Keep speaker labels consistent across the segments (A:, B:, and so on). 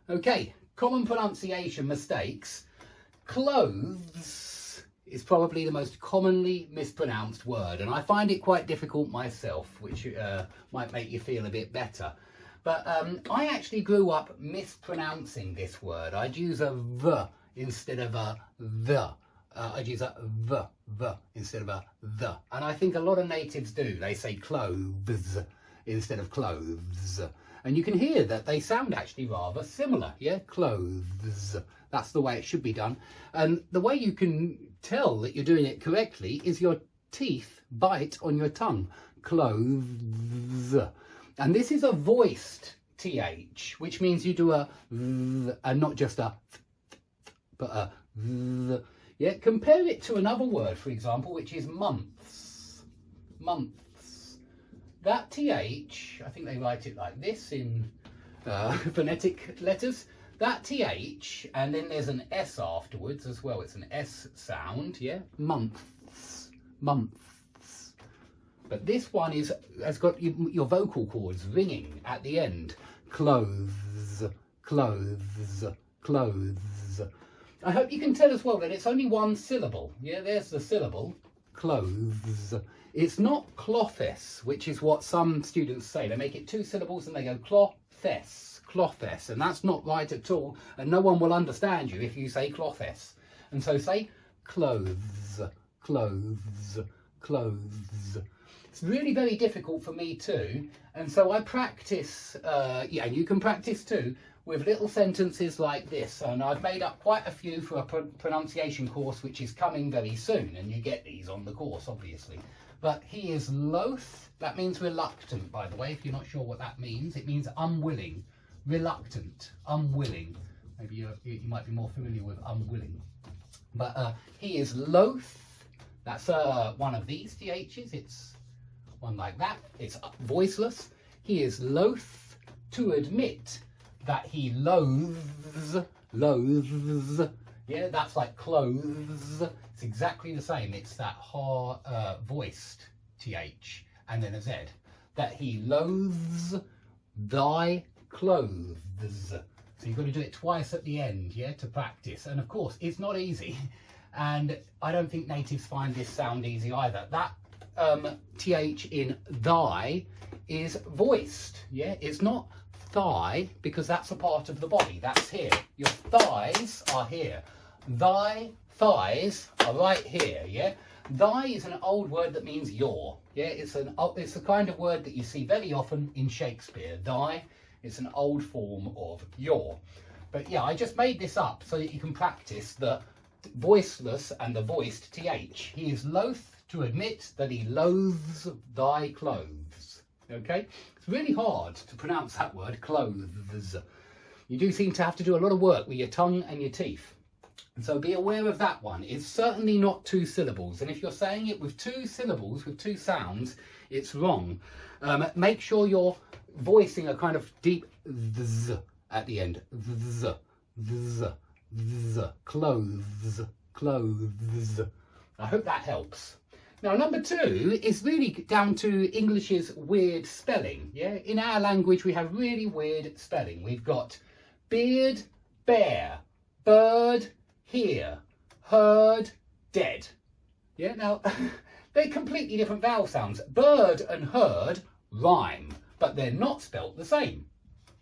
A: Okay, common pronunciation mistakes. Clothes is probably the most commonly mispronounced word, and I find it quite difficult myself, which might make you feel a bit better. But I actually grew up mispronouncing this word. I'd use a V instead of a the. I'd use a V instead of a the. And I think a lot of natives do. They say clothes instead of clothes. And you can hear that they sound actually rather similar. Yeah, clothes. That's the way it should be done. And the way you can tell that you're doing it correctly is your teeth bite on your tongue. Clothes. And this is a voiced TH, which means you do a V and not just a th, but a V. Yeah, compare it to another word, for example, which is months. Months. That TH, I think they write it like this in phonetic letters. That TH, and then there's an S afterwards as well. It's an S sound, yeah? Months. Months. But this one has got your vocal cords ringing at the end. Clothes, clothes, clothes. I hope you can tell as well that it's only one syllable. Yeah, there's the syllable. Clothes. It's not clothes, which is what some students say. They make it two syllables and they go clothes, clothes. And that's not right at all. And no one will understand you if you say clothes. And so say clothes, clothes, clothes. It's really very difficult for me too. And so I practice, yeah, and you can practice too, with little sentences like this. And I've made up quite a few for a pronunciation course which is coming very soon, and you get these on the course obviously. But he is loath. That means reluctant, by the way, if you're not sure what that means. It means unwilling. Reluctant, unwilling. Maybe you might be more familiar with unwilling. But he is loath. That's one of these THs. It's one like that. It's voiceless. He is loath to admit that he loathes. Yeah, that's like clothes. It's exactly the same. It's that hard voiced TH and then a Z. That he loathes thy clothes. So you've got to do it twice at the end, yeah, to practice. And of course, it's not easy. And I don't think natives find this sound easy either. That TH in thy is voiced, yeah. It's not thigh, because that's a part of the body. That's here. Your thighs are here. Thy thighs are right here, yeah. Thy is an old word that means your, yeah. It's the kind of word that you see very often in Shakespeare. Thy. It's an old form of your. But yeah, I just made this up so that you can practice the voiceless and the voiced TH. He is loath to admit that he loathes thy clothes. Okay? It's really hard to pronounce that word, clothes. You do seem to have to do a lot of work with your tongue and your teeth. And so be aware of that one. It's certainly not two syllables. And if you're saying it with two syllables, with two sounds, it's wrong. Make sure you're voicing a kind of deep z at the end. Z, z, z. Clothes, clothes. I hope that helps. Now, number two is really down to English's weird spelling. Yeah, in our language, we have really weird spelling. We've got beard, bear, bird, here, herd, dead. Yeah, now, they're completely different vowel sounds. Bird and herd rhyme, but they're not spelt the same.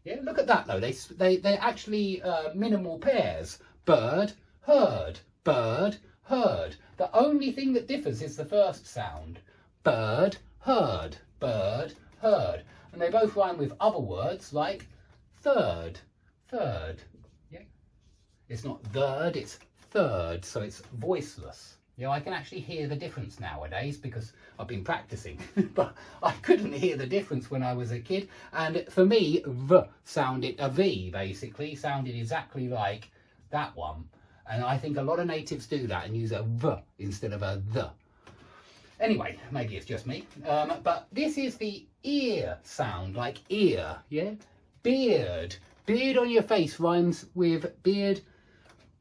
A: Yeah, look at that though. They're actually minimal pairs. Bird, herd, bird, herd. The only thing that differs is the first sound. Bird, herd, bird, herd. And they both rhyme with other words like third, third. Yeah, it's not third, it's third, so it's voiceless. You know, I can actually hear the difference nowadays because I've been practicing, but I couldn't hear the difference when I was a kid. And for me, V sounded, a V basically, sounded exactly like that one. And I think a lot of natives do that and use a V instead of a the. Anyway, maybe it's just me. But this is the ear sound, like ear, yeah? Beard. Beard on your face rhymes with beard.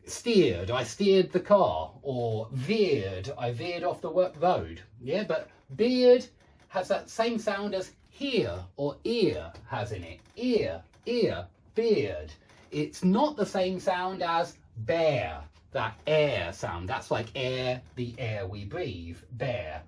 A: Steered, I steered the car. Or veered, I veered off the road. Yeah, but beard has that same sound as here or ear has in it. Ear, ear, beard. It's not the same sound as bear, that air sound. That's like air, the air we breathe, bear.